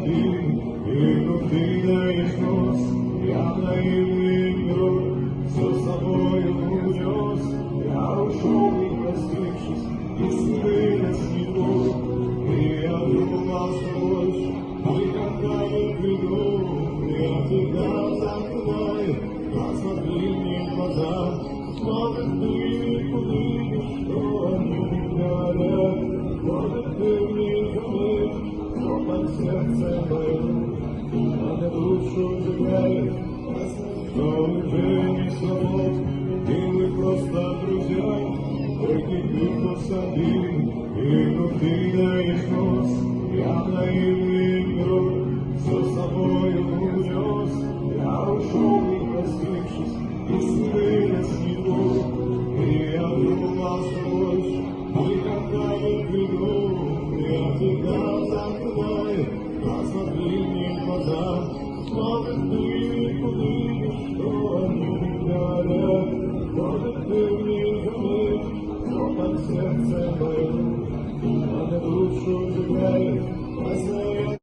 один, и крутый нос, я наивный игрок, все с собой унес. Я ушел, не простившись, и смеясь не мог, и я думался больше, никогда не приду. Я тебя закрываю, посмотри мне в глаза, может, ты увидишь, что они говорят, может, ты не заметишь, что под сердце моем, надо душу сжигает, что уже не свобод, и мы просто друзья, только глупость один, и крутый нос, я наивный игрок, все с собой унес. Я ушел, не простившись, и смеясь не мог, и я думался больше, никогда не приду. Я тебя закрываю, посмотри мне в глаза, может, ты увидишь, что они говорят, может, ты не заметишь, что под сердце моем, надо душу сжигает.